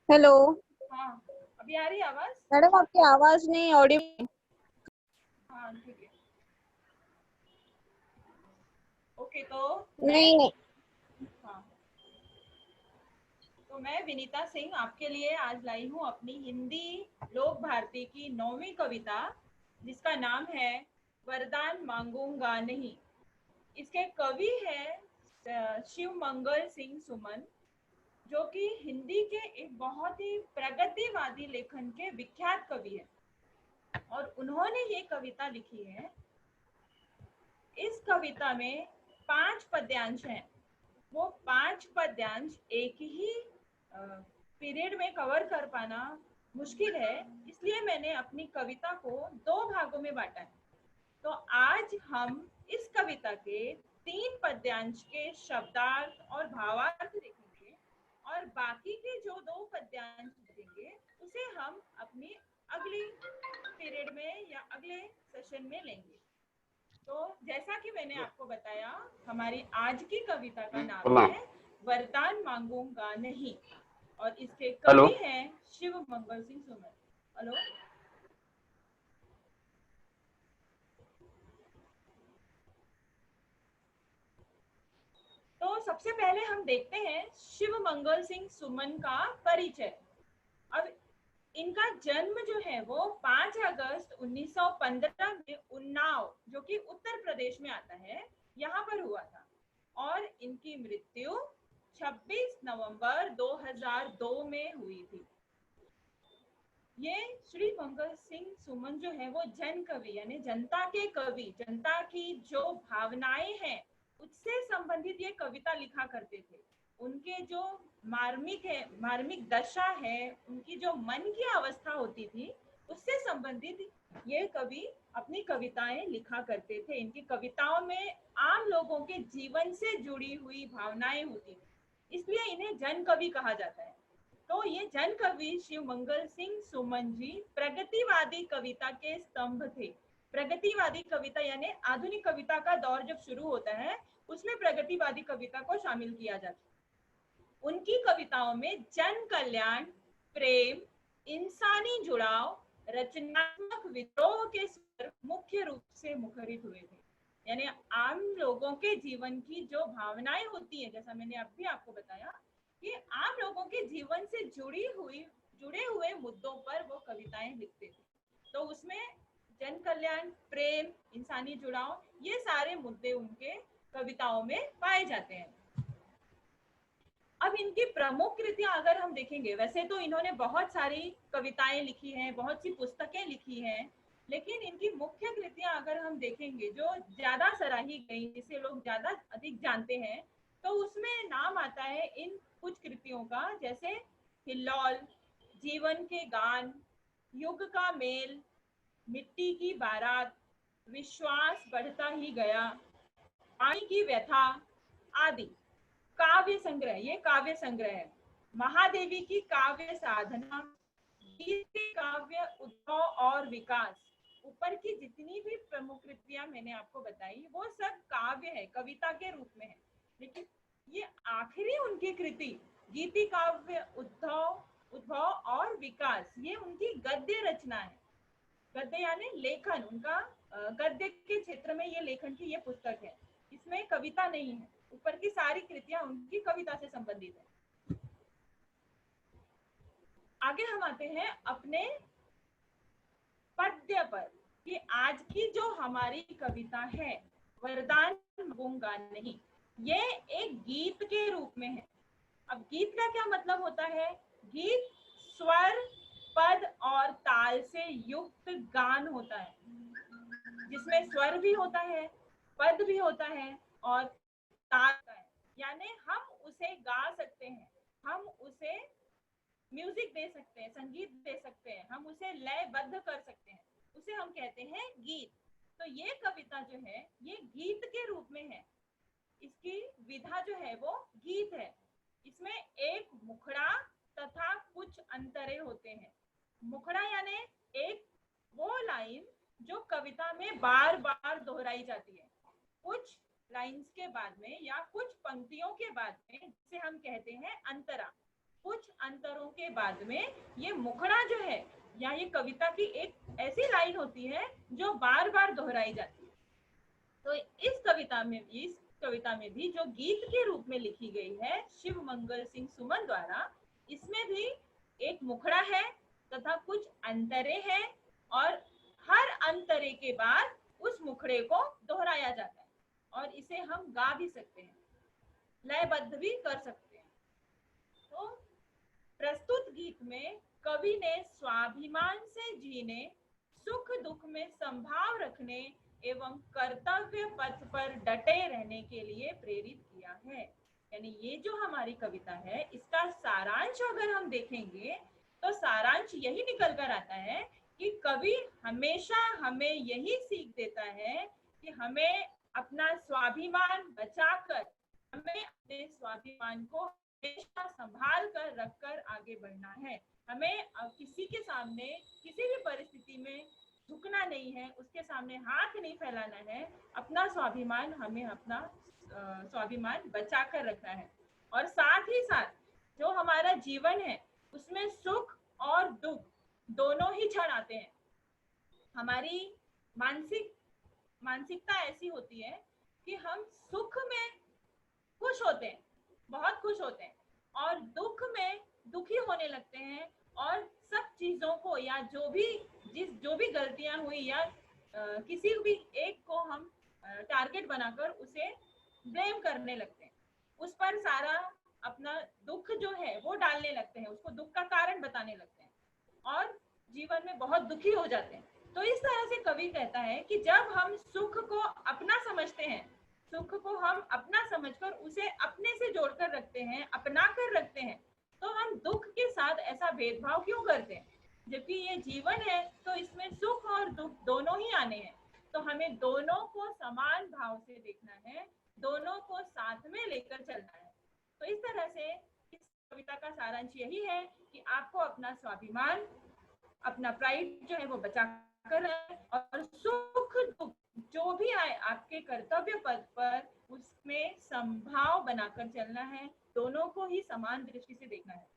Hello. हाँ, अभी आ रही है आवाज? मैडम आपकी आवाज नहीं ऑडियो। हाँ ठीक है। ओके तो नहीं नहीं। हाँ, तो मैं विनीता सिंह आपके लिए आज लाई हूँ अपनी हिंदी लोक भारती की 9वीं कविता, जिसका नाम है वरदान मांगूंगा नहीं। इसके कवि है शिव मंगल सिंह सुमन, जो कि हिंदी के एक बहुत ही प्रगतिवादी लेखन के विख्यात कवि है और उन्होंने ये कविता लिखी है। इस कविता में 5 पद्यांश हैं। वो 5 पद्यांश एक ही पीरियड में कवर कर पाना मुश्किल है, इसलिए मैंने अपनी कविता को 2 भागों में बांटा है। तो आज हम इस कविता के 3 पद्यांश के शब्दार्थ और भावार्थ देखेंगे और बाकी के जो 2 पद्यांश देखेंगे उसे हम अपनी अगली पीरियड में या अगले सेशन में लेंगे। तो जैसा कि मैंने आपको बताया, हमारी आज की कविता का नाम है वरदान मांगूंगा नहीं और इसके हेलो। कवि हैं शिव मंगल सिंह सुमन। हेलो। तो सबसे पहले हम देखते हैं शिव मंगल सिंह सुमन का परिचय। अब इनका जन्म जो है वो 5 अगस्त 1915 में उन्नाव, जो कि उत्तर प्रदेश में आता है, यहाँ पर हुआ था और इनकी मृत्यु 26 नवंबर 2002 में हुई थी। ये श्री मंगल सिंह सुमन जो है वो जन कवि यानी जनता के कवि, जनता की जो भावनाएं हैं उससे संबंधित ये कविता लिखा करते थे। उनके जो मार्मिक दशा है, उनकी जो मन की अवस्था होती थी उससे संबंधित ये कवि अपनी कविताएं लिखा करते थे। इनकी कविताओं में आम लोगों के जीवन से जुड़ी हुई भावनाएं होती थी, इसलिए इन्हें जन कवि कहा जाता है। तो ये जन कवि शिव मंगल सिंह सुमन जी प्रगतिवादी कविता के स्तंभ थे। प्रगतिवादी कविता यानी आधुनिक कविता का दौर जब शुरू होता है उसमें प्रगतिवादी कविता को शामिल किया जाता है। उनकी कविताओं में जन कल्याण, प्रेम, इंसानी जुड़ाव, रचनात्मक विद्रोह के स्वर मुख्य रूप से मुखरित हुए थे। यानी आम लोगों के जीवन की जो भावनाएं होती है, जैसा मैंने अभी आपको बताया कि आम लोगों के जीवन से जुड़े हुए मुद्दों पर वो कविताएं लिखते थे। तो उसमें जन कल्याण, प्रेम, इंसानी जुड़ाव, ये सारे मुद्दे उनके कविताओं में पाए जाते हैं। अब इनकी प्रमुख कृतियां अगर हम देखेंगे, वैसे तो इन्होंने बहुत सारी कविताएं लिखी हैं, बहुत सी पुस्तकें लिखी हैं, लेकिन इनकी मुख्य कृतियां अगर हम देखेंगे जो ज्यादा सराही गई, जिसे लोग ज्यादा अधिक जानते हैं, तो उसमें नाम आता है इन कुछ कृतियों का, जैसे हिल्लौल, जीवन के गान, युग का मेल, मिट्टी की बारात, विश्वास बढ़ता ही गया, पानी की व्यथा आदि। काव्य संग्रह, ये काव्य संग्रह है। महादेवी की काव्य साधना, काव्य उद्भव और विकास। ऊपर की जितनी भी प्रमुख कृतियां मैंने आपको बताई वो सब काव्य है, कविता के रूप में है। लेकिन ये आखिरी उनकी कृति गीति काव्य उद्भव और विकास, ये उनकी गद्य रचना है। गद्य यानी लेखन, उनका गद्य के क्षेत्र में ये लेखन की ये पुस्तक है। इसमें कविता नहीं है। ऊपर की सारी कृतियां उनकी कविता से संबंधित है। आगे हम आते हैं अपने पद्य पर कि आज की जो हमारी कविता है वरदान मांगूंगा नहीं, ये एक गीत के रूप में है। अब गीत का क्या मतलब होता है? गीत स्वर, पद और ताल से युक्त गान होता है, जिसमें स्वर भी होता है, पद भी होता है और ताल होता है। यानी हम उसे गा सकते हैं, हम उसे म्यूजिक दे सकते हैं, संगीत दे सकते हैं, हम उसे लयबद्ध कर सकते हैं, उसे हम कहते हैं गीत। तो ये कविता जो है ये गीत के रूप में है। इसकी विधा जो है वो गीत है। इसमें एक मुखड़ा तथा कुछ अंतरे होते हैं। मुखड़ा यानी एक वो लाइन जो कविता में बार बार दोहराई जाती है, कुछ लाइंस के बाद में या कुछ पंक्तियों के बाद में, जिसे हम कहते हैं अंतरा। कुछ अंतरों के बाद में ये मुखड़ा जो है या ये कविता की एक ऐसी लाइन होती है जो बार बार दोहराई जाती है। तो इस कविता में भी जो गीत के रूप में लिखी गई है शिव मंगल सिंह सुमन द्वारा, इसमें भी एक मुखड़ा है तथा कुछ अंतरे हैं और हर अंतरे के बाद उस मुखड़े को दोहराया जाता है और इसे हम गा भी सकते हैं, लयबद्ध भी कर सकते हैं। तो प्रस्तुत गीत में कवि ने स्वाभिमान से जीने, सुख दुख में संभाव रखने एवं कर्तव्य पथ पर डटे रहने के लिए प्रेरित किया है। यानी ये जो हमारी कविता है इसका सारांश अगर हम देखेंगे तो सारांश यही निकल कर आता है कि कवि हमेशा हमें यही सीख देता है कि हमें अपना स्वाभिमान बचाकर, हमें अपने स्वाभिमान को हमेशा संभाल कर रखकर आगे बढ़ना है। हमें किसी के सामने किसी भी परिस्थिति में झुकना नहीं है, उसके सामने हाथ नहीं फैलाना है। अपना स्वाभिमान, हमें अपना स्वाभिमान बचा कर रखना है। और साथ ही साथ जो हमारा जीवन है उसमें सुख और दुख दोनों ही क्षण आते हैं। हमारी मानसिकता ऐसी होती है कि हम सुख में खुश होते हैं, बहुत खुश होते हैं, और दुख में दुखी होने लगते हैं और सब चीजों को या जो भी गलतियां हुई या किसी भी एक को हम टारगेट बनाकर उसे ब्लेम करने लगते हैं, उस पर सारा अपना दुख जो है वो डालने लगते हैं, उसको दुख का कारण बताने लगते हैं और जीवन में बहुत दुखी हो जाते हैं। तो इस तरह से कवि कहता है कि जब हम सुख को अपना समझते हैं, सुख को हम अपना समझकर उसे अपने से जोड़कर रखते हैं, अपना कर रखते हैं, तो हम दुख के साथ ऐसा भेदभाव क्यों करते हैं? जबकि ये जीवन है तो इसमें सुख और दुख दोनों ही आने हैं। तो हमें दोनों को समान भाव से देखना है, दोनों को साथ में लेकर चलना है। तो इस तरह से इस कविता का सारांश यही है कि आपको अपना स्वाभिमान, अपना प्राइड जो है वो बचा कर और सुख दुख जो भी आए आपके कर्तव्य पथ पर उसमें संभाव बनाकर चलना है, दोनों को ही समान दृष्टि से देखना है।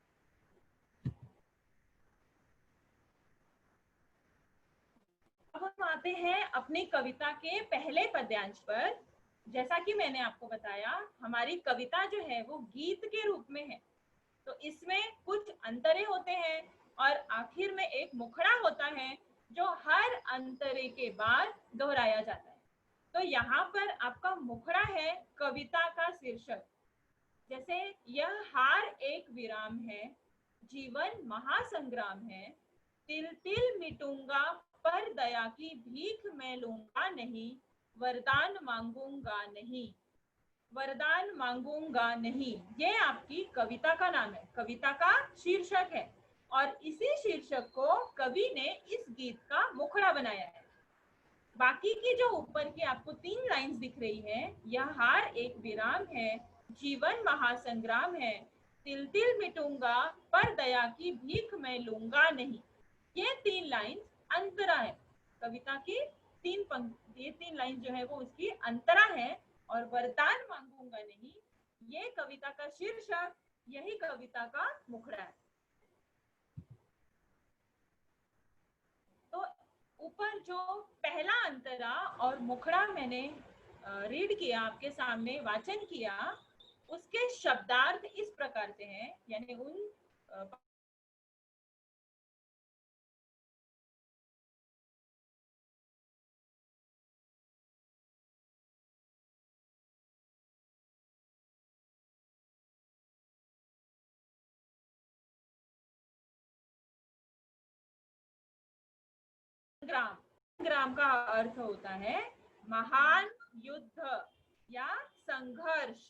अब हम आते हैं अपनी कविता के पहले पद्यांश पर। जैसा कि मैंने आपको बताया, हमारी कविता जो है वो गीत के रूप में है, तो इसमें कुछ अंतरे होते हैं और आखिर में एक मुखड़ा होता है जो हर अंतरे के बाद दोहराया जाता है। तो यहाँ पर आपका मुखड़ा है कविता का शीर्षक। जैसे यह हार एक विराम है, जीवन महासंग्राम है, तिल तिल मिटूंगा पर दया की भीख मैं लूंगा नहीं, वरदान मांगूंगा नहीं, वरदान मांगूंगा नहीं, ये आपकी कविता का नाम है, कविता का शीर्षक है। और इसी शीर्षक को कवि ने इस गीत का मुखड़ा बनाया है। बाकी की जो ऊपर की आपको 3 लाइंस दिख रही है, यह हार एक विराम है, जीवन महासंग्राम है, तिल तिल मिटूंगा पर दया की भीख मैं लूंगा नहीं, ये 3 लाइन अंतरा है कविता की। ये 3 लाइन जो है वो उसकी अंतरा है। और वरदान मांगूंगा नहीं, ये कविता का शीर्षक, यही कविता का मुखड़ा है। तो ऊपर जो पहला अंतरा और मुखड़ा मैंने रीड किया, आपके सामने वाचन किया, उसके शब्दार्थ इस प्रकार से हैं, यानी उन संग्राम, संग्राम का अर्थ होता है महान युद्ध या संघर्ष।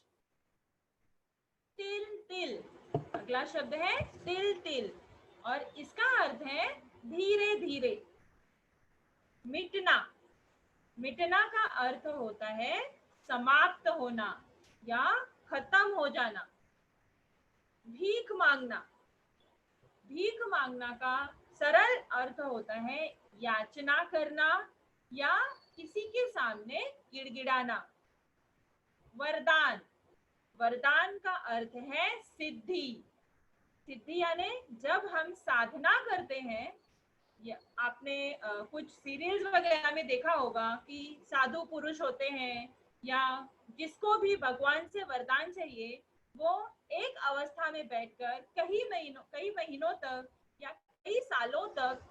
तिल तिल, अगला शब्द है तिल तिल, और इसका अर्थ है धीरे धीरे। मिटना, मिटना का अर्थ होता है समाप्त होना या खत्म हो जाना। भीख मांगना, भीख मांगना का सरल अर्थ होता है याचना करना या किसी के सामने गिड़गिड़ाना। वरदान, वरदान का अर्थ है सिद्धि। सिद्धि यानी जब हम साधना करते हैं, या आपने कुछ सीरियल्स वगैरह में देखा होगा कि साधु पुरुष होते हैं या जिसको भी भगवान से वरदान चाहिए, वो एक अवस्था में बैठकर कई महीनों तक या कई सालों तक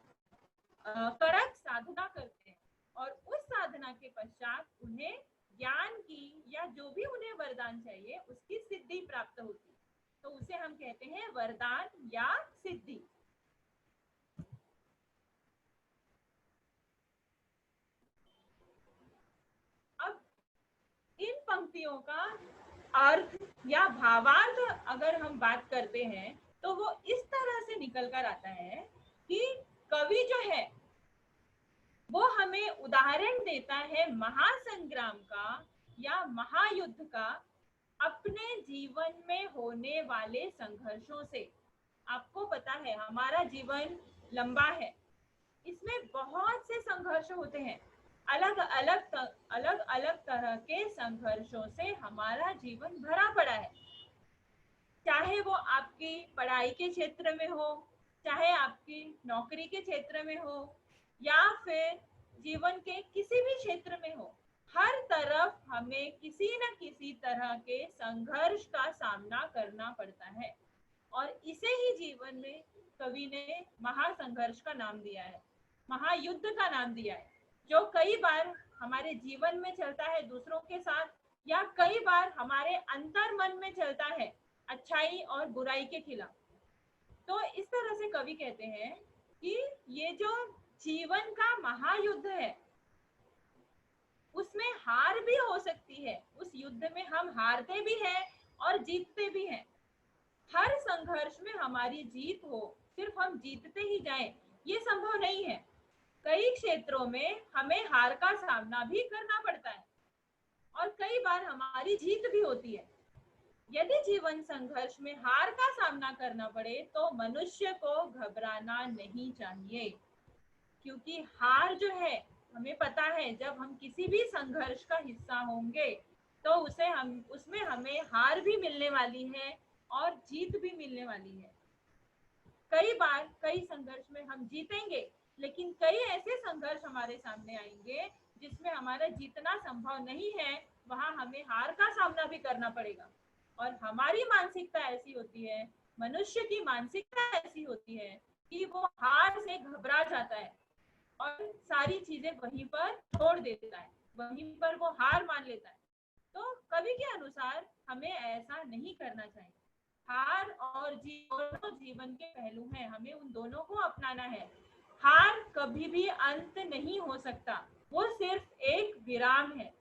कड़क साधना करते हैं, और उस साधना के पश्चात उन्हें ज्ञान की या जो भी उन्हें वरदान चाहिए उसकी सिद्धि प्राप्त होती है। तो उसे हम कहते हैं वरदान या सिद्धि। अब इन पंक्तियों का अर्थ या भावार्थ अगर हम बात करते हैं तो वो इस तरह से निकल कर आता है कि कवि जो है वो हमें उदाहरण देता है महासंग्राम का या महायुद्ध का, अपने जीवन में होने वाले संघर्षों से। आपको पता है हमारा जीवन लंबा है, इसमें बहुत से संघर्ष होते हैं, अलग अलग तरह के संघर्षों से हमारा जीवन भरा पड़ा है। चाहे वो आपकी पढ़ाई के क्षेत्र में हो, चाहे आपकी नौकरी के क्षेत्र में हो, या फिर जीवन के किसी भी क्षेत्र में हो, हर तरफ हमें किसी न किसी तरह के संघर्ष का सामना करना पड़ता है। और इसे ही जीवन में कवि ने महासंघर्ष का नाम दिया है, महायुद्ध का नाम दिया है, जो कई बार हमारे जीवन में चलता है दूसरों के साथ, या कई बार हमारे अंतर मन में चलता है अच्छाई और बुराई के खिलाफ। तो इस तरह से कवि कहते हैं कि ये जो जीवन का महायुद्ध है उसमें हार भी हो सकती है, उस युद्ध में हम हारते भी हैं और जीतते भी हैं। हर संघर्ष में हमारी जीत हो, सिर्फ हम जीतते ही जाएं, ये संभव नहीं है। कई क्षेत्रों में हमें हार का सामना भी करना पड़ता है और कई बार हमारी जीत भी होती है। यदि जीवन संघर्ष में हार का सामना करना पड़े तो मनुष्य को घबराना नहीं चाहिए, क्योंकि हार जो है हमें पता है जब हम किसी भी संघर्ष का हिस्सा होंगे तो उसमें हमें हार भी मिलने वाली है और जीत भी मिलने वाली है। कई बार कई संघर्ष में हम जीतेंगे, लेकिन कई ऐसे संघर्ष हमारे सामने आएंगे जिसमें हमारा जीतना संभव नहीं है, वहां हमें हार का सामना भी करना पड़ेगा। और हमारी मानसिकता ऐसी होती है, मनुष्य की मानसिकता ऐसी होती है कि वो हार से घबरा जाता है और सारी चीजें वहीं पर छोड़ देता है, वहीं पर वो हार मान लेता है। तो कवि के अनुसार हमें ऐसा नहीं करना चाहिए। हार और जीत दोनों जीवन के पहलू हैं, हमें उन दोनों को अपनाना है। हार कभी भी अंत नहीं हो सकता, वो सिर्फ एक विराम है।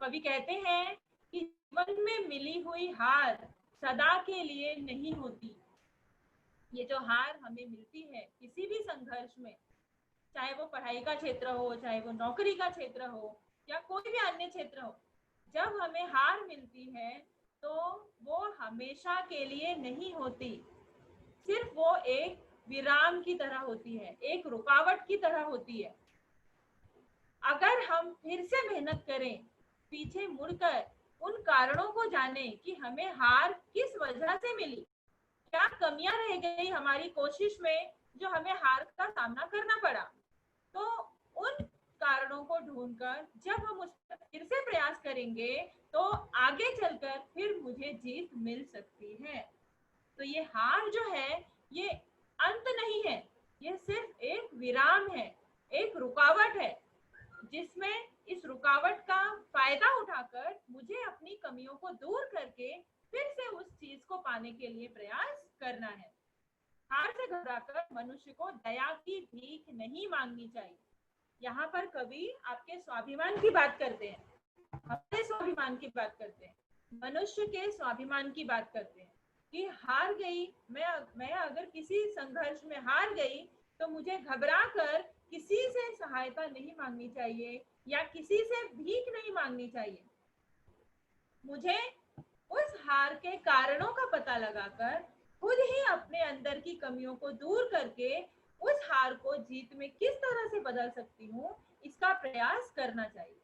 कवि कहते हैं कि जीवन में मिली हुई हार सदा के लिए नहीं होती। ये जो हार हमें मिलती है किसी भी संघर्ष में, चाहे वो पढ़ाई का क्षेत्र हो, चाहे वो नौकरी का क्षेत्र हो, या कोई भी अन्य क्षेत्र हो, जब हमें हार मिलती है तो वो हमेशा के लिए नहीं होती, सिर्फ वो एक विराम की तरह होती है, एक रुकावट की तरह होती है। अगर हम फिर से मेहनत करें, पीछे मुड़कर उन कारणों को जानें कि हमें हार किस वजह से मिली, क्या कमियां रह गई हमारी कोशिश में जो हमें हार का सामना करना पड़ा, तो उन कारणों को ढूंढकर जब हम उस पर फिर से प्रयास करेंगे तो आगे चलकर फिर मुझे जीत मिल सकती है। तो ये हार जो है ये अंत नहीं है, ये सिर्फ एक विराम है, एक रुकावट है, जिसमें इस रुकावट का फायदा उठाकर मुझे अपनी कमियों को दूर करके फिर से उस चीज को पाने के लिए प्रयास करना है। हार से घबराकर मनुष्य को दया की भीख नहीं मांगनी चाहिए। यहाँ पर कवि आपके स्वाभिमान की बात करते हैं, अपने स्वाभिमान की बात करते हैं, मनुष्य के स्वाभिमान की बात करते हैं कि हार गई मैं अगर किसी संघर्ष में हार गई तो मुझे घबरा कर किसी से सहायता नहीं मांगनी चाहिए या किसी से भीख नहीं मांगनी चाहिए। मुझे उस हार के कारणों का पता लगाकर खुद ही अपने अंदर की कमियों को दूर करके उस हार को जीत में किस तरह से बदल सकती हूँ, इसका प्रयास करना चाहिए।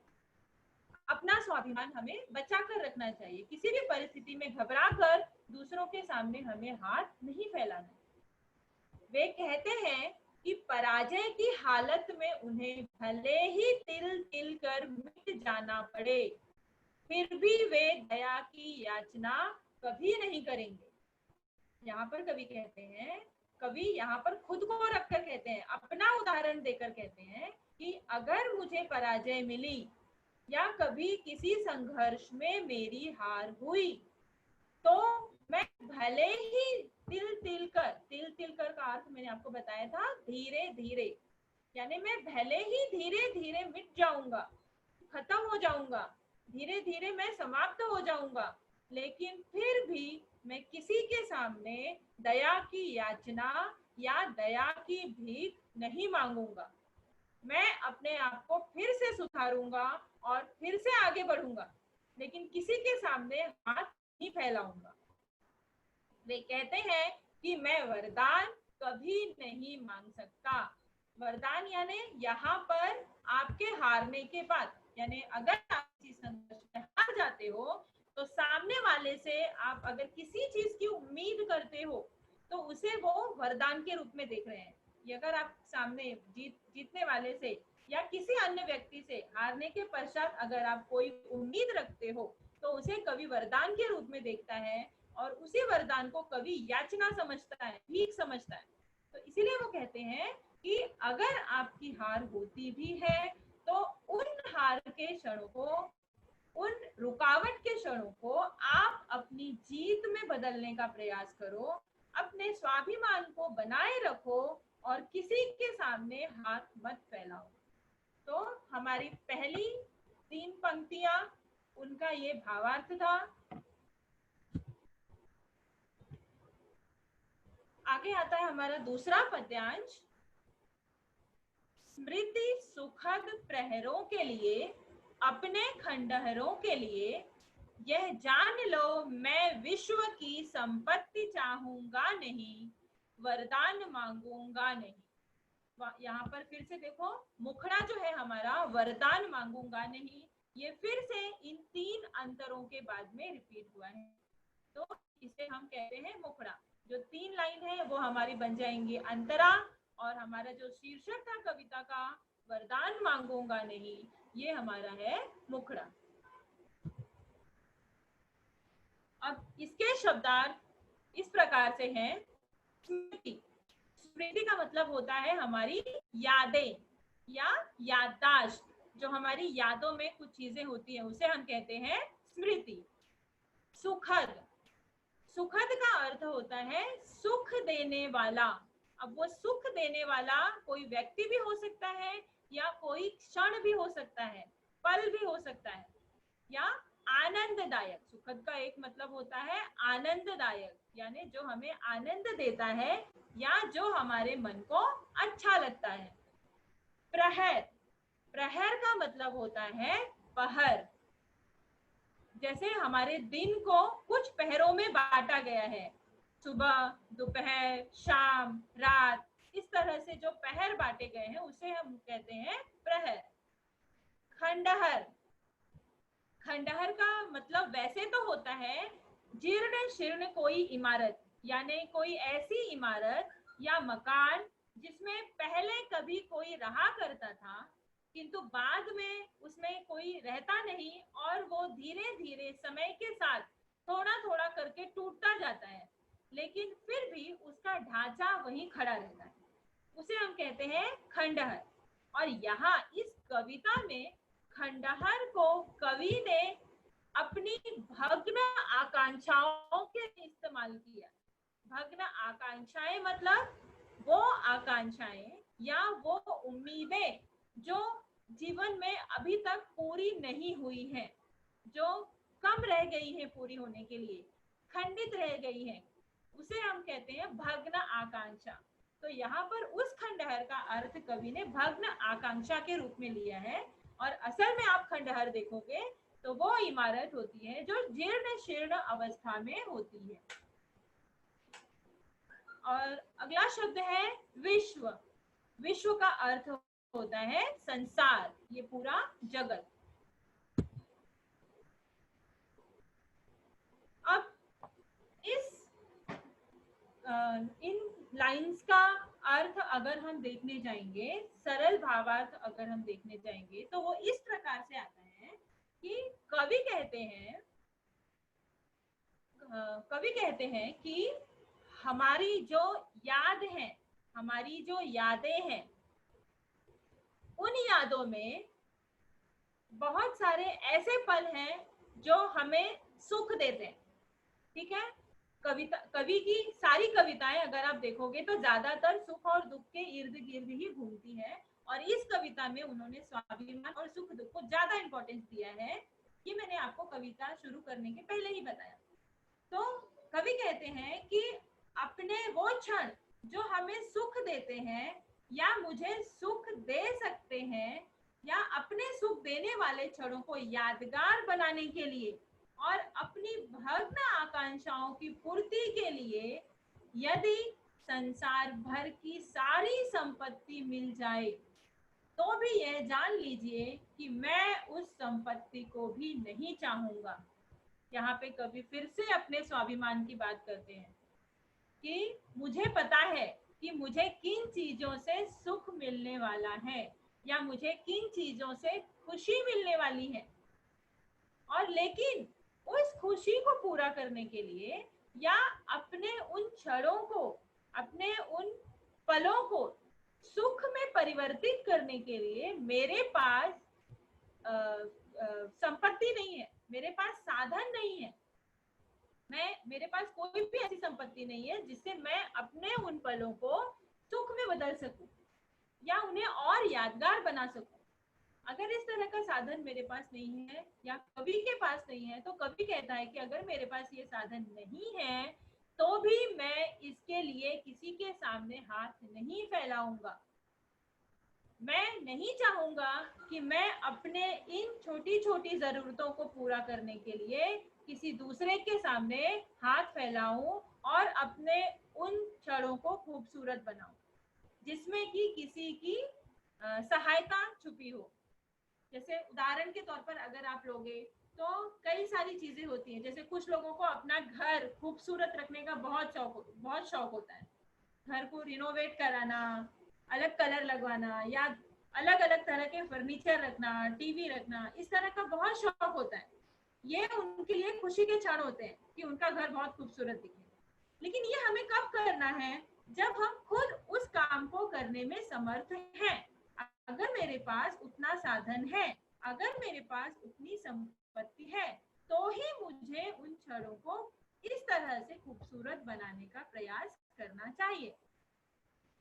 अपना स्वाभिमान हमें बचा कर रखना चाहिए। किसी भी परिस्थिति में घबरा कर दूसरों के सामने हमें हाथ नहीं फैलाना। वे कहते हैं कि पराजय की हालत में उन्हें भले ही तिल तिल कर मिट जाना पड़े, फिर भी वे दया की याचना कभी नहीं करेंगे। यहाँ पर कवि कहते हैं, कवि यहाँ पर खुद को रखकर कहते हैं, अपना उदाहरण देकर कहते हैं कि अगर मुझे पराजय मिली या कभी किसी संघर्ष में मेरी हार हुई तो मैं भले ही तिल तिल कर का अर्थ मैंने आपको बताया था धीरे धीरे, यानी मैं भले ही धीरे धीरे मिट जाऊंगा, खत्म हो जाऊंगा, धीरे धीरे मैं समाप्त हो जाऊंगा, लेकिन फिर भी मैं किसी के सामने दया की याचना या दया की भीख नहीं मांगूंगा। मैं अपने आप को फिर से सुधारूंगा और फिर से आगे बढ़ूंगा, लेकिन किसी के सामने हाथ नहीं फैलाऊंगा। वे कहते हैं कि मैं वरदान कभी नहीं मांग सकता। वरदान यानी यहाँ पर आपके हारने के बाद, यानी अगर आप किसी संघर्ष में हार जाते हो तो सामने वाले से आप अगर किसी चीज की उम्मीद करते हो तो उसे वो वरदान के रूप में देख रहे हैं। ये अगर आप सामने जीतने वाले से या किसी अन्य व्यक्ति से हारने के पश्चात अगर आप कोई उम्मीद रखते हो तो उसे कवि वरदान के रूप में देखता है और उसी वरदान को कवि याचना समझता है, भीख समझता है। तो इसीलिए वो कहते हैं कि अगर आपकी हार होती भी है तो उन हार के क्षणों को, उन रुकावट के क्षणों को आप अपनी जीत में बदलने का प्रयास करो, अपने स्वाभिमान को बनाए रखो और किसी के सामने हाथ मत फैलाओ। तो हमारी पहली 3 पंक्तियां, उनका ये भावार्थ था। आगे आता है हमारा दूसरा पद्यांश। स्मृति सुखद प्रहरों के लिए, अपने खंडहरों के लिए, यह जान लो मैं विश्व की संपत्ति चाहूंगा नहीं, वरदान मांगूंगा नहीं। यहाँ पर फिर से देखो, मुखड़ा जो है हमारा वरदान मांगूंगा नहीं, ये फिर से इन 3 अंतरों के बाद में रिपीट हुआ है, तो इसे हम कहते हैं मुखड़ा। जो 3 लाइन है वो हमारी बन जाएंगी अंतरा, और हमारा जो शीर्षक था कविता का वरदान मांगूंगा नहीं, ये हमारा है मुखड़ा। अब इसके शब्दार्थ इस प्रकार से हैं। स्मृति, स्मृति का मतलब होता है हमारी यादें या याददाश्त। जो हमारी यादों में कुछ चीजें होती हैं उसे हम कहते हैं स्मृति। सुखद, सुखद का अर्थ होता है सुख देने वाला। अब वो सुख देने वाला कोई व्यक्ति भी हो सकता है या कोई क्षण भी हो सकता है, पल भी हो सकता है, या आनंददायक। सुखद का एक मतलब होता है आनंददायक, यानी जो हमें आनंद देता है या जो हमारे मन को अच्छा लगता है। प्रहर, प्रहर का मतलब होता है पहर। जैसे हमारे दिन को कुछ पहरों में बांटा गया है, सुबह, दोपहर, शाम, रात, इस तरह से जो पहर बांटे गए हैं उसे हम कहते हैं प्रहर। खंडहर, खंडहर का मतलब वैसे तो होता है जीर्ण शीर्ण कोई इमारत, यानी कोई ऐसी इमारत या मकान जिसमें पहले कभी कोई रहा करता था किंतु बाद में उसमें कोई रहता नहीं और वो धीरे धीरे समय के साथ थोड़ा थोड़ा करके टूटता जाता है, लेकिन फिर भी उसका ढांचा वहीं खड़ा रहता है, उसे हम कहते हैं खंडहर। और यहाँ इस कविता में खंडहर को कवि ने अपनी भग्न आकांक्षाओं के लिए इस्तेमाल किया। भग्न आकांक्षाएं मतलब वो आकांक्षाएं या वो उम्मीदें जो जीवन में अभी तक पूरी नहीं हुई हैं, जो कम रह गई हैं पूरी होने के लिए, खंडित रह गई हैं, उसे हम कहते हैं भग्न आकांक्षा। तो यहाँ पर उस खंडहर का अर्थ कवि ने भग्न आकांक्षा के रूप में लिया है, और असल में आप खंडहर देखोगे तो वो इमारत होती है जो जीर्ण शीर्ण अवस्था में होती है। और अगला शब्द है विश्व। विश्व का अर्थ होता है संसार, ये पूरा जगत। इन लाइंस का अर्थ अगर हम देखने जाएंगे, सरल भावार्थ अगर हम देखने जाएंगे, तो वो इस प्रकार से आता है कि कवि कहते हैं कि हमारी जो याद है, हमारी जो यादें हैं, उन यादों में बहुत सारे ऐसे पल हैं जो हमें सुख देते हैं। ठीक है, कवि की सारी कविताएं अगर आप देखोगे तो ज्यादातर सुख और दुख के इर्द गिर्द ही घूमती है, और इस कविता में उन्होंने स्वाभिमान और सुख दुख को ज्यादा इंपॉर्टेंस दिया है। ये मैंने आपको कविता शुरू करने के पहले ही बताया। तो कवि कहते हैं कि अपने वो क्षण जो हमें सुख देते हैं या मुझे सुख दे सकते हैं, या अपने सुख देने वाले क्षणों को यादगार बनाने के लिए और अपनी भग्न आकांक्षाओं की पूर्ति के लिए यदि संसार भर की सारी संपत्ति मिल जाए तो भी यह जान लीजिए कि मैं उस संपत्ति को भी नहीं चाहूंगा। यहाँ पे कवि फिर से अपने स्वाभिमान की बात करते हैं कि मुझे पता है कि मुझे किन चीजों से सुख मिलने वाला है या मुझे किन चीजों से खुशी मिलने वाली है, और लेकिन उस खुशी को पूरा करने के लिए या अपने उन क्षणों को, अपने उन पलों को सुख में परिवर्तित करने के लिए मेरे पास संपत्ति नहीं है, मेरे पास साधन नहीं है, मेरे पास कोई भी ऐसी संपत्ति नहीं है जिससे मैं अपने उन पलों को सुख में बदल सकूं या उन्हें और यादगार बना सकूं। अगर इस तरह का साधन मेरे पास नहीं है या कवि के पास नहीं है, तो कवि कहता है कि अगर मेरे पास ये साधन नहीं है तो भी मैं इसके लिए किसी के सामने हाथ नहीं फैलाऊंगा। मैं नहीं चाहूंगा कि मैं अपने इन छोटी छोटी जरूरतों को पूरा करने के लिए किसी दूसरे के सामने हाथ फैलाऊं और अपने उन क्षणों को खूबसूरत बनाऊं जिसमें कि किसी की सहायता छुपी हो। जैसे उदाहरण के तौर पर अगर आप लोगे तो कई सारी चीजें होती हैं। जैसे कुछ लोगों को अपना घर खूबसूरत रखने का बहुत शौक होता है। घर को रिनोवेट कराना, अलग कलर लगवाना या अलग अलग तरह के फर्नीचर रखना, टीवी रखना, इस तरह का बहुत शौक होता है। ये उनके लिए खुशी के क्षण होते हैं कि उनका घर बहुत खूबसूरत दिखे। लेकिन ये हमें कब करना है? जब हम खुद उस काम को करने में समर्थ हैं। अगर मेरे पास उतना साधन है, अगर मेरे पास उतनी संपत्ति है, तो ही मुझे उन क्षणों को इस तरह से खूबसूरत बनाने का प्रयास करना चाहिए।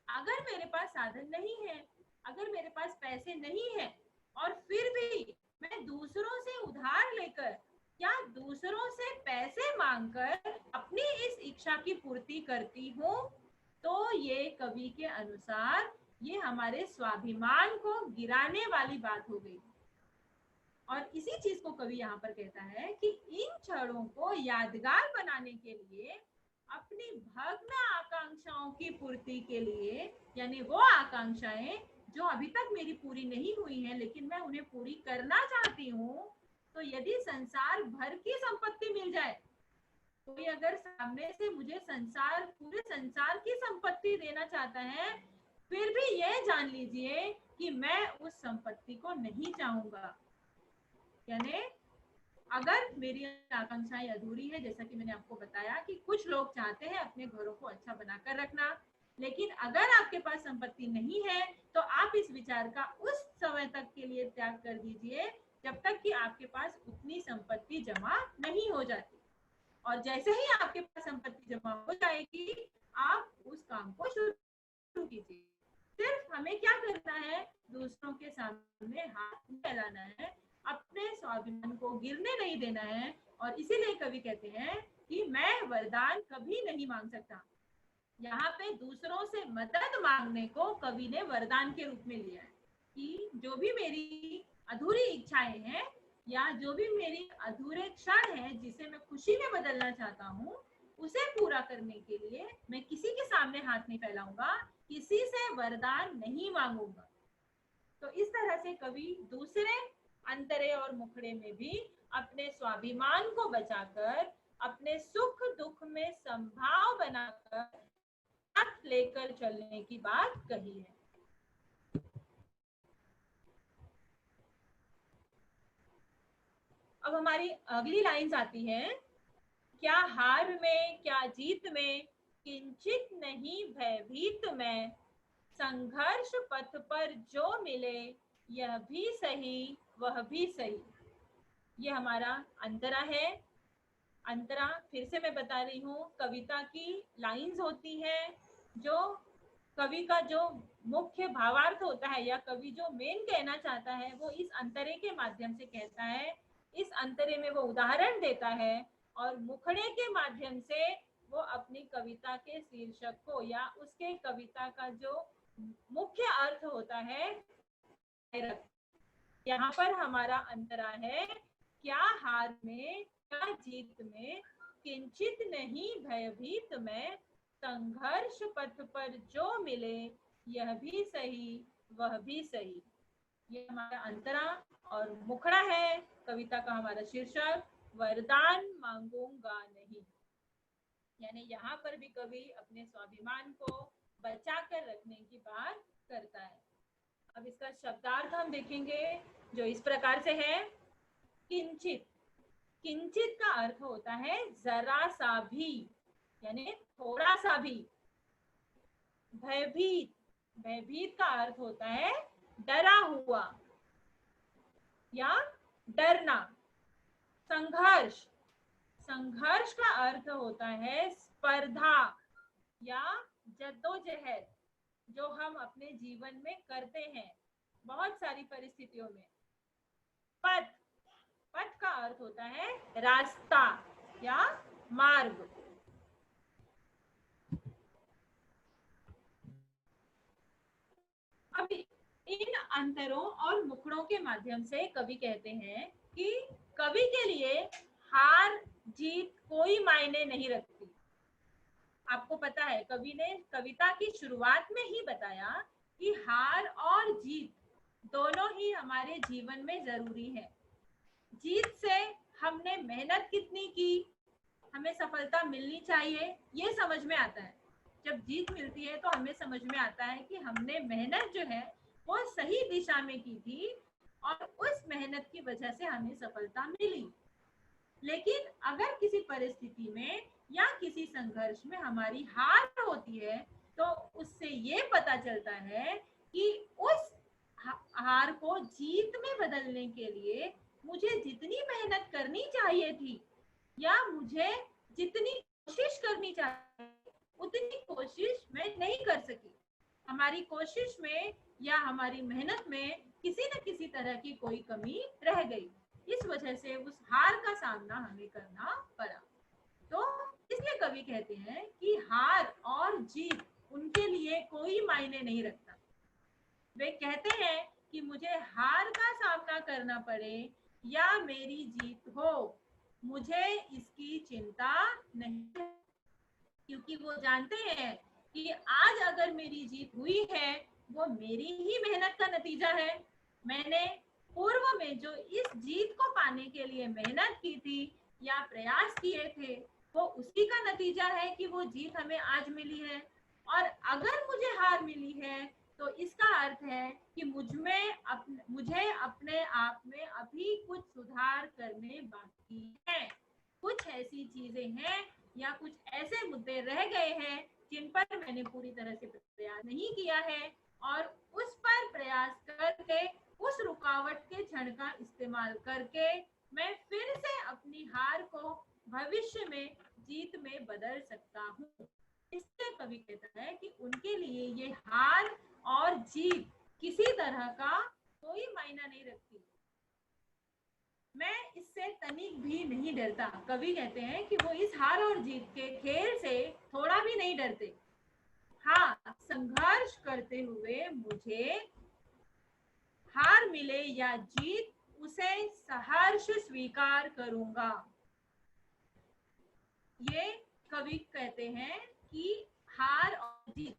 अगर मेरे पास साधन नहीं है, अगर मेरे पास पैसे नहीं है और फिर भी मैं दूसरों से उधार लेकर या दूसरों से पैसे मांगकर अपनी इस इच्छा की पूर्ति करती हूँ, तो ये कवि के अनुसार ये हमारे स्वाभिमान को गिराने वाली बात हो गई। और इसी चीज को कवि यहाँ पर कहता है कि इन क्षणों को यादगार बनाने के लिए, अपनी भग्न आकांक्षाओं की पूर्ति के लिए, यानी वो आकांक्षाएं जो अभी तक मेरी पूरी नहीं हुई हैं लेकिन मैं उन्हें पूरी करना चाहती हूँ, तो यदि संसार भर की संपत्ति मिल जाए, कोई अगर सामने से मुझे पूरे संसार की संपत्ति देना चाहता है, फिर भी यह जान लीजिए कि मैं उस संपत्ति को नहीं चाहूंगा। यानी अगर मेरी आकांक्षाएं अधूरी है, जैसा कि मैंने आपको बताया कि कुछ लोग चाहते हैं अपने घरों को अच्छा बनाकर रखना, लेकिन अगर आपके पास संपत्ति नहीं है तो आप इस विचार का उस समय तक के लिए त्याग कर दीजिए जब तक कि आपके पास उतनी संपत्ति जमा नहीं हो जाती। और जैसे ही आपके पास संपत्ति जमा हो जाएगी, आप उस काम को शुरू कीजिए। सिर्फ हमें क्या करना है? दूसरों के सामने हाथ फैलाना है, अपने स्वाभिमान को गिरने नहीं देना है। और इसीलिए कवि कहते हैं कि मैं वरदान कभी नहीं मांग सकता। यहाँ पे दूसरों से मदद मांगने को कवि ने वरदान के रूप में लिया है कि जो भी मेरी अधूरी इच्छाएं हैं या जो भी मेरी अधूरे क्षण है जिसे मैं खुशी में बदलना चाहता हूँ, उसे पूरा करने के लिए मैं किसी के सामने हाथ नहीं फैलाऊंगा, किसी से वरदान नहीं मांगूंगा। तो इस तरह से कवि दूसरे अंतरे और मुखड़े में भी अपने स्वाभिमान को बचाकर, अपने सुख दुख में संभाव बनाकर साथ लेकर चलने की बात कही है। अब हमारी अगली लाइंस आती है, क्या हार में क्या जीत में किंचित नहीं भयभीत मैं, संघर्ष पथ पर जो मिले यह भी सही वह भी सही। ये हमारा अंतरा है। अंतरा फिर से मैं बता रही हूँ, कविता की लाइंस होती है, जो कवि का जो मुख्य भावार्थ होता है या कवि जो मेन कहना चाहता है वो इस अंतरे के माध्यम से कहता है। इस अंतरे में वो उदाहरण देता है और मुखड़े के माध्यम से वो अपनी कविता के शीर्षक को या उसके कविता का जो मुख्य अर्थ होता है। यहाँ पर हमारा अंतरा है, क्या हार में क्या जीत में किंचित नहीं भयभीत मैं, संघर्ष पथ पर जो मिले यह भी सही वह भी सही। ये हमारा अंतरा और मुखड़ा है कविता का हमारा शीर्षक, वरदान मांगूंगा नहीं। यानी यहाँ पर भी कवि अपने स्वाभिमान को बचा कर रखने की बात करता है। अब इसका शब्दार्थ हम देखेंगे जो इस प्रकार से है, किंचित। किंचित का अर्थ होता है जरा सा भी, यानी थोड़ा सा भी। भयभीत, भयभीत का अर्थ होता है डरा हुआ या डरना। संघर्ष, संघर्ष का अर्थ होता है स्पर्धा या जद्दोजहद, जो हम अपने जीवन में करते हैं बहुत सारी परिस्थितियों में। पथ, पथ का अर्थ होता है रास्ता या मार्ग। अब इन अंतरों और मुखड़ों के माध्यम से कवि कहते हैं कि कवि के लिए हार जीत कोई मायने नहीं रखती। आपको पता है कवि ने कविता की शुरुआत में ही बताया कि हार और जीत दोनों ही हमारे जीवन में जरूरी है। जीत से हमने मेहनत कितनी की, हमें सफलता मिलनी चाहिए, ये समझ में आता है। जब जीत मिलती है तो हमें समझ में आता है कि हमने मेहनत जो है वो सही दिशा में की थी और उस मेहनत की वजह से हमें सफलता मिली। लेकिन अगर किसी परिस्थिति में या किसी संघर्ष में हमारी हार होती है तो उससे ये पता चलता है कि उस हार को जीत में बदलने के लिए मुझे जितनी मेहनत करनी चाहिए थी या मुझे जितनी कोशिश करनी चाहिए उतनी कोशिश मैं नहीं कर सकी। हमारी कोशिश में या हमारी मेहनत में किसी न किसी तरह की कोई कमी रह गई, इस वजह से उस हार का सामना हमें करना पड़ा। तो इसलिए कवि कहते हैं कि हार और जीत उनके लिए कोई मायने नहीं रखता। वे कहते हैं कि मुझे हार का सामना करना पड़े या मेरी जीत हो, मुझे इसकी चिंता नहीं, क्योंकि वो जानते हैं कि आज अगर मेरी जीत हुई है वो मेरी ही मेहनत का नतीजा है। मैंने पूर्व में जो इस जीत को पाने के लिए मेहनत की थी या प्रयास किए थे वो उसी का नतीजा है कि वो जीत हमें आज मिली है। और अगर मुझे हार मिली है तो इसका अर्थ है कि मुझे अपने आप में अभी कुछ सुधार करने बाकी है। कुछ ऐसी चीजें हैं या कुछ ऐसे मुद्दे रह गए हैं जिन पर मैंने पूरी तरह से प्रयास नहीं किया है और उस पर प्रयास करके उस रुकावट के क्षण का इस्तेमाल करके मैं फिर से अपनी हार को भविष्य में जीत में बदल सकता हूँ। इससे कवि कहता है कि उनके लिए ये हार और जीत किसी तरह का कोई मायना नहीं रखती। मैं इससे तनिक भी नहीं डरता। कवि कहते हैं कि वो इस हार और जीत के खेल से थोड़ा भी नहीं डरते। हाँ, संघर्ष करते हुए मुझे हार मिले या जीत उसे सहर्ष स्वीकार करूंगा। ये कवि कहते हैं कि हार और जीत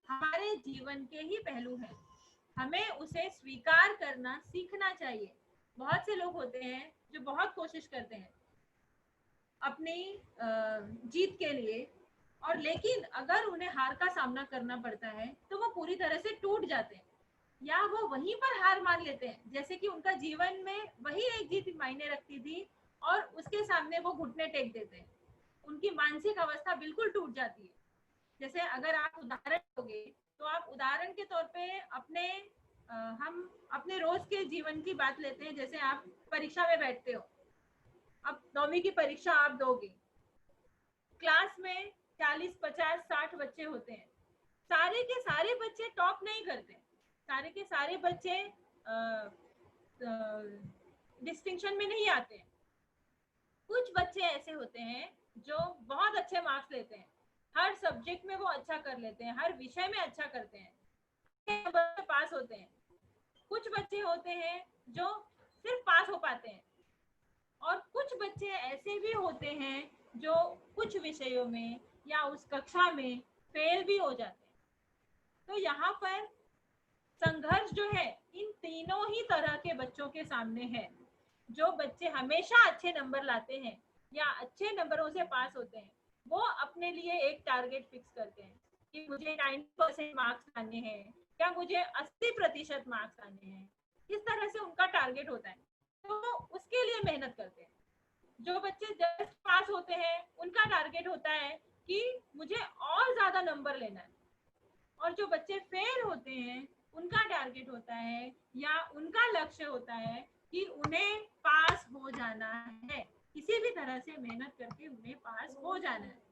हमारे जीवन के ही पहलू हैं, हमें उसे स्वीकार करना सीखना चाहिए। बहुत से लोग होते हैं जो बहुत कोशिश करते हैं अपनी जीत के लिए, और लेकिन अगर उन्हें हार का सामना करना पड़ता है तो वो पूरी तरह से टूट जाते हैं या वो वहीं पर हार मान लेते हैं, जैसे कि उनका जीवन में वही एक जीत मायने रखती थी और उसके सामने वो घुटने टेक देते हैं। उनकी मानसिक अवस्था बिल्कुल टूट जाती है। जैसे अगर आप उदाहरण दोगे तो आप उदाहरण के तौर पे हम अपने रोज के जीवन की बात लेते हैं। जैसे आप परीक्षा में बैठते हो, अब 9वीं की परीक्षा आप दोगे, क्लास में 40, 50, 60 बच्चे होते हैं। सारे के सारे बच्चे टॉप नहीं करते, सारे के सारे बच्चे डिस्टिंक्शन में नहीं आते। कुछ बच्चे ऐसे होते हैं जो बहुत अच्छे मार्क्स लेते हैं, हर सब्जेक्ट में वो अच्छा कर लेते हैं, हर विषय में अच्छा करते हैं, पास होते हैं। कुछ बच्चे होते हैं जो सिर्फ पास हो पाते हैं और कुछ बच्चे ऐसे भी होते हैं जो कुछ विषयों में या उस कक्षा में फेल भी हो जाते हैं। तो यहाँ पर संघर्ष जो है इन तीनों ही तरह के बच्चों के सामने है। जो बच्चे हमेशा अच्छे नंबर लाते हैं या अच्छे नंबरों से पास होते हैं, वो अपने लिए एक टारगेट फिक्स करते हैं कि मुझे 90% मार्क्स लाने हैं या मुझे 80% मार्क्स लाने हैं। इस तरह से उनका टारगेट होता है, तो उसके लिए मेहनत करते हैं। जो बच्चे जस्ट पास होते हैं उनका टारगेट होता है कि मुझे और ज्यादा नंबर लेना है, और जो बच्चे फेल होते हैं उनका टारगेट होता है या उनका लक्ष्य होता है कि उन्हें पास हो जाना है, किसी भी तरह से मेहनत करके उन्हें पास हो जाना है।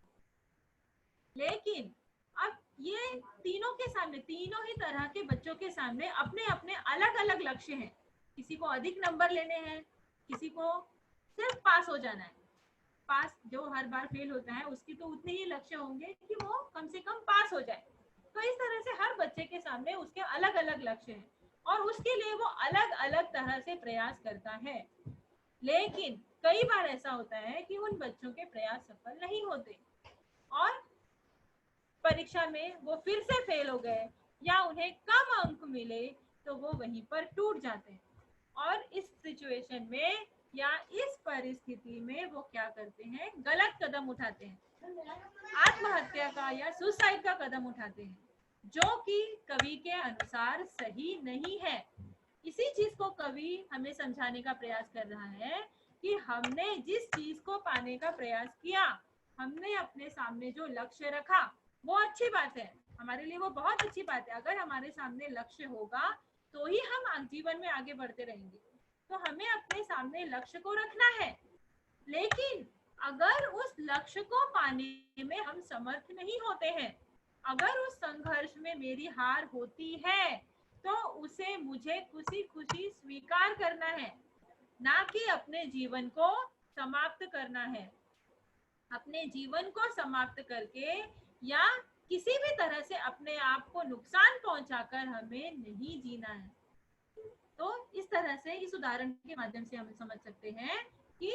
लेकिन अब ये तीनों के सामने, तीनों ही तरह के बच्चों के सामने अपने अपने अलग अलग लक्ष्य हैं। किसी को अधिक नंबर लेने हैं, किसी को सिर्फ पास हो जाना है। पास जो हर बार फेल होता है उसकी तो उतने ही लक्ष्य होंगे कि वो कम से कम पास हो जाए। तो इस तरह से हर बच्चे के सामने उसके अलग अलग लक्ष्य हैं और उसके लिए वो अलग अलग तरह से प्रयास करता है। लेकिन कई बार ऐसा होता है कि उन बच्चों के प्रयास सफल नहीं होते और परीक्षा में वो फिर से फेल हो गए या उन्हें कम अंक मिले तो वो वहीं पर टूट जाते हैं। और इस सिचुएशन में या इस परिस्थिति में वो क्या करते हैं, गलत कदम उठाते हैं, आत्महत्या का या सुसाइड का कदम उठाते हैं, जो कि कवि के अनुसार सही नहीं है। इसी चीज को कवि हमें समझाने का प्रयास कर रहा है कि हमने जिस चीज को पाने का प्रयास किया, हमने अपने सामने जो लक्ष्य रखा, वो अच्छी बात है, हमारे लिए वो बहुत अच्छी बात है। अगर हमारे सामने लक्ष्य होगा तो ही हम जीवन में आगे बढ़ते रहेंगे। तो हमें अपने सामने लक्ष्य को रखना है, लेकिन अगर उस लक्ष्य को पाने में हम समर्थ नहीं होते हैं, अगर उस संघर्ष में मेरी हार होती है, तो उसे मुझे खुशी खुशी स्वीकार करना है, ना कि अपने जीवन को समाप्त करना है। अपने जीवन को समाप्त करके या किसी भी तरह से अपने आप को नुकसान पहुंचाकर हमें नहीं जीना है। तो इस तरह से इस उदाहरण के माध्यम से हम समझ सकते हैं कि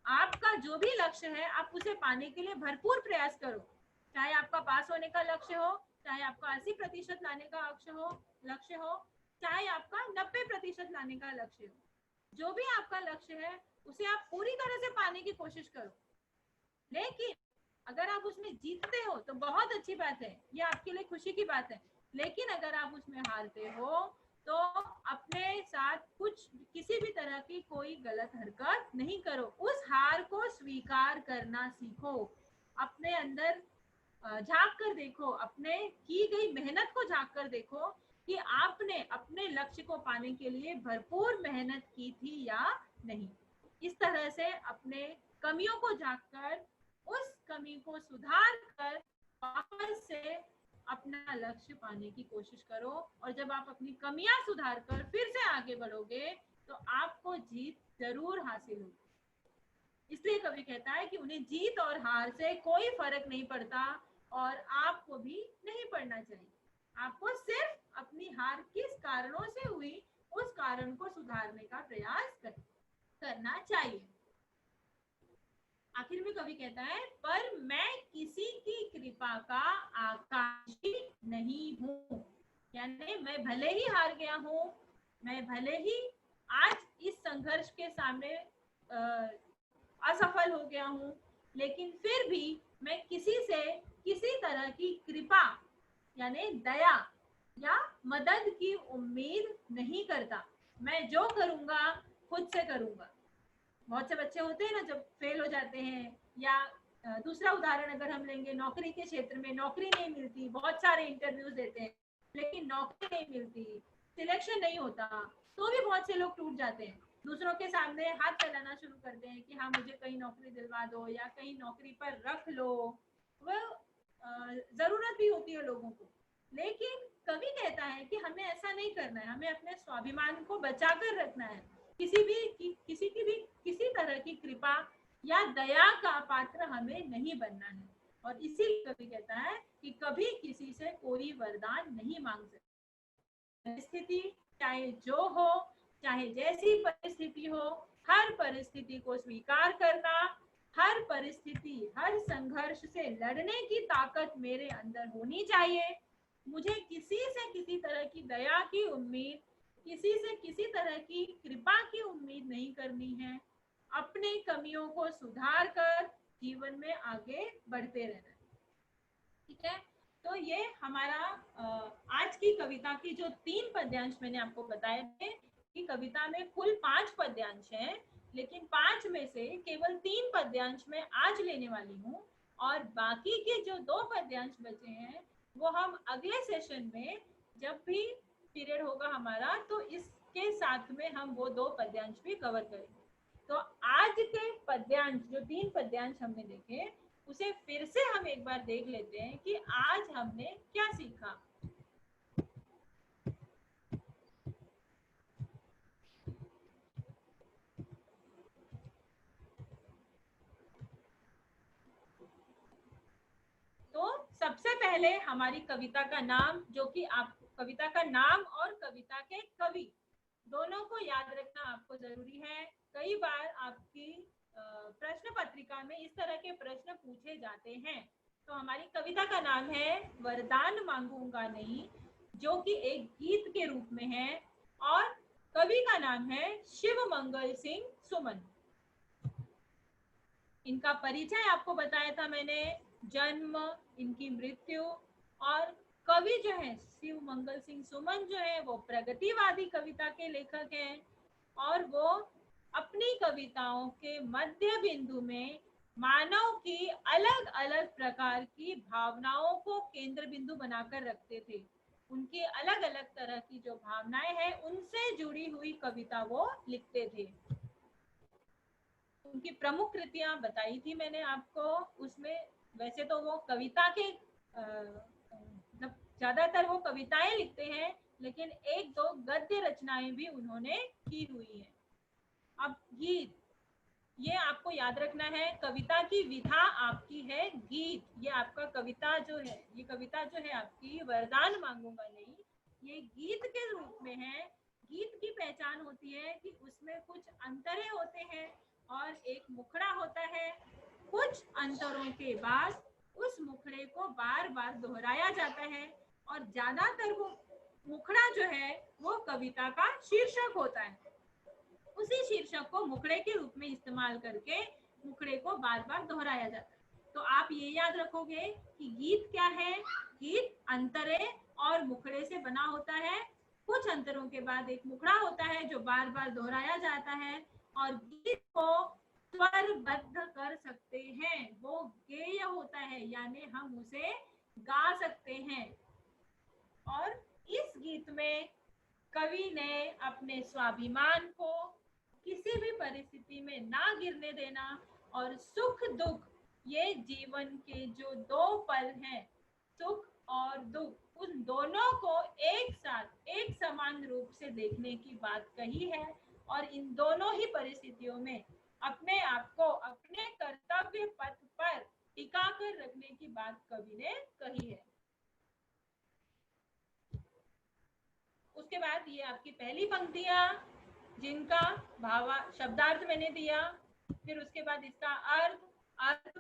आपका जो भी लक्ष्य है आप उसे पाने के लिए भरपूर प्रयास करो। चाहे आपका पास होने का लक्ष्य हो, चाहे आपका 80% लाने का लक्ष्य हो, चाहे आपका 90% लाने का लक्ष्य हो, जो भी आपका लक्ष्य है उसे आप पूरी तरह से पाने की कोशिश करो। लेकिन अगर आप उसमें जीतते हो तो बहुत अच्छी बात है, ये आपके लिए खुशी की बात है। लेकिन अगर आप उसमें हारते हो तो अपने साथ कुछ किसी भी तरह की कोई गलत हरकत नहीं करो। उस हार को स्वीकार करना सीखो, अपने अंदर झांक कर देखो, अपने की गई मेहनत को झांक कर देखो कि आपने अपने लक्ष्य को पाने के लिए भरपूर मेहनत की थी या नहीं। इस तरह से अपने कमियों को झांक कर उस कमी को सुधार कर वापस से अपना लक्ष्य पाने की कोशिश करो। और जब आप अपनी कमियां सुधार कर फिर से आगे बढ़ोगे तो आपको जीत जरूर हासिल होगी। इसलिए कवि कहता है कि उन्हें जीत और हार से कोई फर्क नहीं पड़ता और आपको भी नहीं पड़ना चाहिए। आपको सिर्फ अपनी हार किस कारणों से हुई उस कारण को सुधारने का प्रयास करना चाहिए। आखिर में कवि कहता है, पर मैं किसी की कृपा का आकांक्षी नहीं हूँ। यानी मैं भले ही हार गया हूँ, मैं भले ही आज इस संघर्ष के सामने असफल हो गया हूँ, लेकिन फिर भी मैं किसी से किसी तरह की कृपा यानी दया या मदद की उम्मीद नहीं करता। मैं जो करूंगा खुद से करूंगा। बहुत से बच्चे होते हैं ना, जब फेल हो जाते हैं, या दूसरा उदाहरण अगर हम लेंगे, नौकरी के क्षेत्र में नौकरी नहीं मिलती, बहुत सारे इंटरव्यूज देते हैं लेकिन नौकरी नहीं मिलती, सिलेक्शन नहीं होता, तो भी बहुत से लोग टूट जाते हैं। दूसरों के सामने हाथ फैलाना शुरू करते हैं कि हाँ मुझे कहीं नौकरी दिलवा दो या कहीं नौकरी पर रख लो। वह जरूरत भी होती है लोगों को, लेकिन कवि कहता है कि हमें ऐसा नहीं करना है, हमें अपने स्वाभिमान को बचा कर रखना है। किसी की भी किसी तरह की कृपा या दया का पात्र हमें नहीं बनना है। और इसीलिए कवि कहता है कि कभी किसी से कोई वरदान नहीं मांग सकते। परिस्थिति चाहे जो हो, चाहे जैसी परिस्थिति हो, हर परिस्थिति को स्वीकार करना, हर परिस्थिति, हर संघर्ष से लड़ने की ताकत मेरे अंदर होनी चाहिए। मुझे किसी से किसी तरह की दया की उम्मीद, किसी से किसी तरह की कृपा की उम्मीद नहीं करनी है। अपनी कमियों को सुधार कर जीवन में आगे बढ़ते रहना। ठीक है, तो ये हमारा आज की कविता की जो 3 पद्यांश मैंने आपको बताए थे कि कविता में कुल 5 पद्यांश हैं, लेकिन 5 में से केवल 3 पद्यांश मैं आज लेने वाली हूँ, और बाकी के जो 2 पद्यांश बचे हैं वो हम अगले सेशन में, जब भी पीरियड होगा हमारा, तो इसके साथ में हम वो 2 पद्यांश भी कवर करेंगे। तो आज के पद्यांश, जो 3 पद्यांश हमने देखे, उसे फिर से हम एक बार देख लेते हैं कि आज हमने क्या सीखा। तो सबसे पहले हमारी कविता का नाम, जो कि आप कविता का नाम और कविता के कवि दोनों को याद रखना आपको जरूरी है। कई बार आपकी प्रश्न पत्रिका में इस तरह के प्रश्न पूछे जाते हैं। तो हमारी कविता का नाम है वरदान मांगूंगा नहीं, जो कि एक गीत के रूप में है, और कवि का नाम है शिव मंगल सिंह सुमन। इनका परिचय आपको बताया था मैंने, जन्म, इनकी मृत्यु, और कवि जो है शिव मंगल सिंह सुमन जो है वो प्रगतिवादी कविता के लेखक हैं, और वो अपनी कविताओं के मध्य बिंदु में मानव की अलग अलग प्रकार की भावनाओं को केंद्र बिंदु बनाकर रखते थे। उनकी अलग अलग तरह की जो भावनाएं हैं उनसे जुड़ी हुई कविता वो लिखते थे। उनकी प्रमुख कृतियां बताई थी मैंने आपको। उसमें वैसे तो वो कविता के मतलब ज्यादातर वो कविताएं लिखते हैं, लेकिन 1-2 गद्य रचनाएं भी उन्होंने की हुई है। अब गीत, ये आपको याद रखना है, कविता की विधा आपकी है गीत। ये आपका कविता जो है, ये कविता जो है आपकी वरदान मांगूंगा नहीं, ये गीत के रूप में है। गीत की पहचान होती है कि उसमें कुछ अंतरे होते हैं और एक मुखड़ा होता है। कुछ अंतरों के बाद उस मुखड़े को बार बार दोहराया जाता है, और ज्यादातर वो मुखड़ा जो है वो कविता का शीर्षक होता है। उसी शीर्षक को मुखड़े के रूप में इस्तेमाल करके मुखड़े को बार बार दोहराया जाता है। तो आप ये याद रखोगे कि गीत क्या है। गीत अंतरे और मुखड़े से बना होता है। कुछ अंतरों के बाद एक मुखड़ा होता है जो बार बार दोहराया जाता है, और गीत को स्वरबद्ध कर सकते हैं, वो गेय होता है, यानी हम उसे गा सकते हैं। और इस गीत में कवि ने अपने स्वाभिमान को किसी भी परिस्थिति में ना गिरने देना, और सुख दुख, ये जीवन के जो 2 पल हैं, सुख और दुख, उन दोनों को एक साथ एक समान रूप से देखने की बात कही है, और इन दोनों ही परिस्थितियों में अपने आप को अपने कर्तव्य पथ पर टिका कर रखने की बात कवि ने कही है। उसके बाद ये आपकी पहली पंक्तियां, जिनका भावा शब्दार्थ मैंने दिया, फिर उसके बाद इसका अर्थ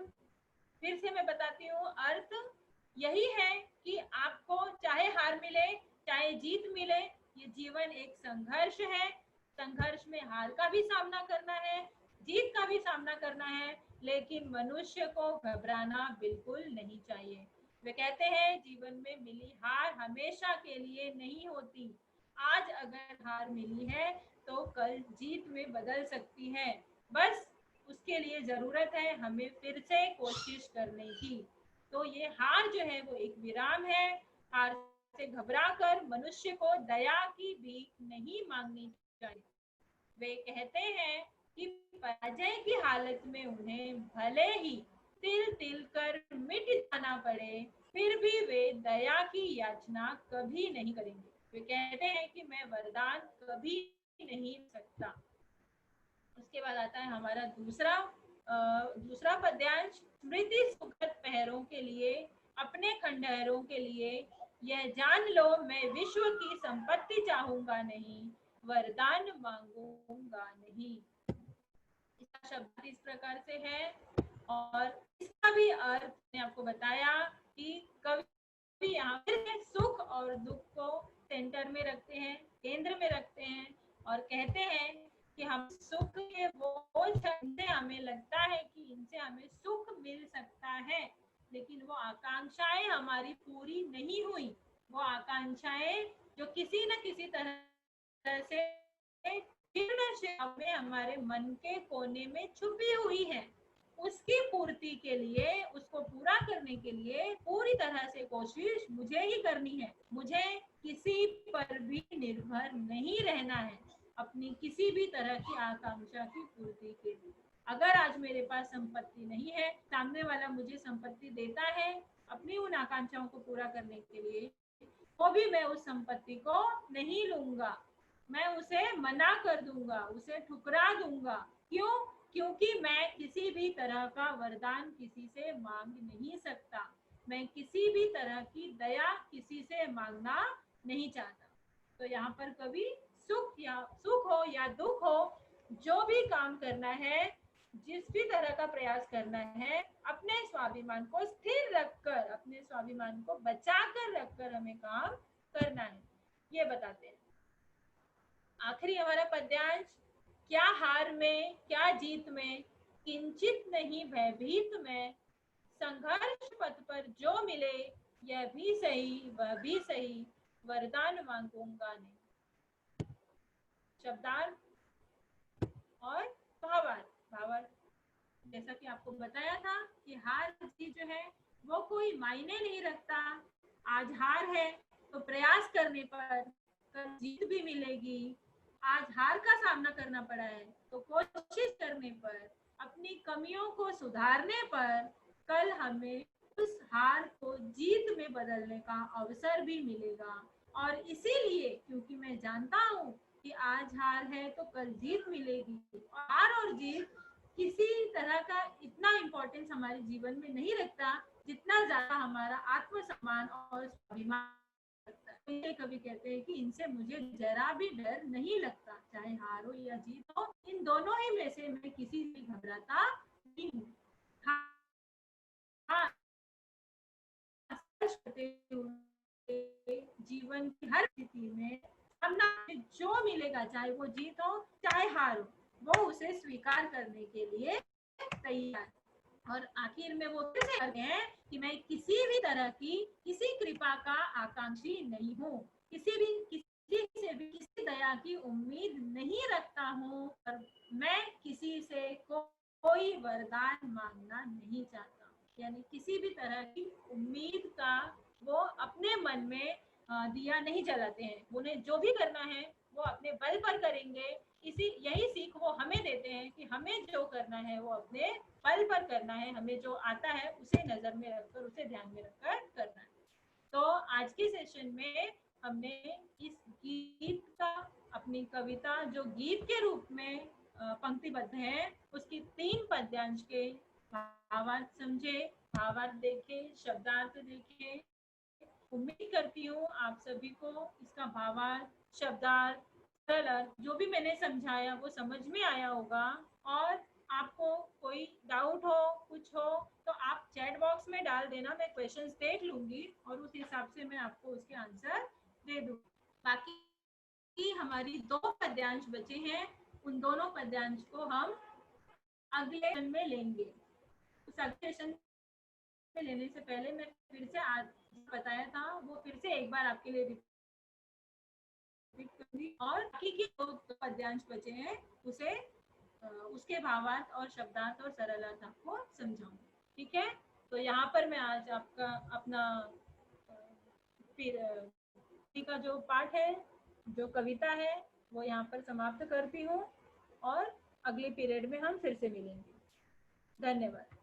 फिर से मैं बताती हूँ। अर्थ यही है कि आपको चाहे हार मिले चाहे जीत मिले, ये जीवन एक संघर्ष है। संघर्ष में हार का भी सामना करना है, जीत का भी सामना करना है, लेकिन मनुष्य को घबराना बिल्कुल नहीं चाहिए। वे कहते हैं जीवन में मिली हार हमेशा के लिए नहीं होती। आज अगर हार मिली है तो कल जीत में बदल सकती है। बस उसके लिए जरूरत है हमें फिर से कोशिश करने की। तो ये हार जो है वो एक विराम है। हार से घबराकर मनुष्य को दया की भीख नहीं मांगनी चाहिए। वे कहते हैं कि पराजय की हालत में उन्हें भले ही तिल तिल कर मिट जाना पड़े, फिर भी वे दया की याचना कभी नहीं करेंगे। वे कहते हैं कि मैं वरदान कभी नहीं सकता। उसके बाद आता है हमारा दूसरा पद्यांश। स्मृति सुखद पहरों के लिए, अपने खंडहरों के लिए, यह जान लो मैं विश्व की संपत्ति चाहूंगा नहीं, वरदान मांगूंगा नहीं। इसका शब्द इस प्रकार से है और इसका भी अर्थ मैंने आपको बताया कि कवि यहाँ पर सुख और दुख को सेंटर में रखते हैं, केंद्र में रखते हैं और कहते हैं कि हम सुख के वो क्षण से हमें लगता है कि इनसे हमें सुख मिल सकता है, लेकिन वो आकांक्षाएं हमारी पूरी नहीं हुई। वो आकांक्षाएं जो किसी न किसी तरह से में हमारे मन के कोने में छुपी हुई है, उसकी पूर्ति के लिए, उसको पूरा करने के लिए पूरी तरह से कोशिश मुझे ही करनी है। मुझे किसी पर भी निर्भर नहीं रहना है अपनी किसी भी तरह की आकांक्षा की पूर्ति के लिए। अगर आज मेरे पास संपत्ति नहीं है, सामने वाला मुझे संपत्ति देता है अपनी उन आकांक्षाओं को पूरा करने के लिए, तो भी मैं उस संपत्ति को नहीं लूंगा, मैं उसे मना कर दूंगा, उसे ठुकरा दूंगा। क्यों? क्योंकि मैं किसी भी तरह का वरदान किसी से मांग नहीं सकता, मैं किसी भी तरह की दया किसी से मांगना नहीं चाहता। तो यहाँ पर कभी सुख हो या दुख हो, जो भी काम करना है, जिस भी तरह का प्रयास करना है, अपने स्वाभिमान को स्थिर रखकर, अपने स्वाभिमान को बचा कर रखकर हमें काम करना है, ये बताते हैं। आखिरी हमारा पद्यांश। क्या हार में क्या जीत में, किंचित नहीं भयभीत में, संघर्ष पथ पर जो मिले, यह भी सही वह भी सही, वरदान मांगूंगा नहीं। शब्दार्थ और भावार्थ। भावार्थ जैसा कि आपको बताया था कि हार जीत जो है वो कोई मायने नहीं रखता। आज हार है तो प्रयास करने पर कल जीत भी मिलेगी। आज हार का सामना करना पड़ा है तो कोशिश करने पर, अपनी कमियों को सुधारने पर कल हमें उस हार को जीत में बदलने का अवसर भी मिलेगा। और इसीलिए क्योंकि मैं जानता हूँ कि आज हार है तो कल जीत मिलेगी, और हार और जीत किसी तरह का इतना इम्पोर्टेंस हमारे जीवन में नहीं रखता जितना ज्यादा हमारा आत्मसम्मान और स्वाभिमान लगता है। कभी कहते हैं कि इनसे मुझे जरा भी डर नहीं लगता, चाहे हार हो या जीत हो, इन दोनों ही में से मैं किसी से घबराता नहीं हूँ। हाँ, जीवन की हर स्थिति में सामना जो मिलेगा, चाहे वो जीत हो चाहे हार हो, वो उसे स्वीकार करने के लिए तैयार। और आखिर में वो फिर से कहते हैं कि मैं किसी भी तरह की किसी कृपा का आकांक्षी नहीं हूँ, किसी से भी किसी दया की उम्मीद नहीं रखता हूँ, और मैं किसी से कोई वरदान मांगना नहीं चाहता। यानी किसी भी तरह की उम्मीद का वो अपने मन में दिया नहीं जलाते हैं। उन्हें जो भी करना है वो अपने बल पर करेंगे। यही सीख वो हमें देते हैं कि हमें जो करना है वो अपने बल पर करना है, हमें जो आता है उसे नजर में रखकर, उसे ध्यान में रखकर करना है। तो आज के सेशन में हमने इस गीत का, अपनी कविता जो गीत के रूप में पंक्तिबद्ध है, उसकी 3 पद्यांश के भावार्थ समझे, भावार्थ देखे, शब्दार्थ देखे। उम्मीद करती हूँ आप सभी को इसका भावार्थ, शब्दार्थ, सरल अर्थ जो भी मैंने समझाया वो समझ में आया होगा। और आपको कोई डाउट हो, कुछ हो, तो आप चैट बॉक्स में डाल देना, मैं क्वेश्चंस देख लूंगी और उस हिसाब से मैं आपको उसके आंसर दे दूँ। बाकी हमारी 2 पद्यांश बचे हैं, उन दोनों पद्यांश को हम अगले में लेंगे। उस सेशन में लेने से पहले मैं फिर से आज बताया था वो फिर से एक बार आपके लिए रिपीट करूंगी और बाकी के जो पद्यांश बचे हैं उसे उसके भावार्थ और शब्दार्थ और सरलार्थ आपको समझाऊंगी। ठीक है, तो यहाँ पर मैं आज आपका अपना फिर का जो पाठ है, जो कविता है, वो यहाँ पर समाप्त करती हूँ और अगले पीरियड में हम फिर से मिलेंगे। धन्यवाद।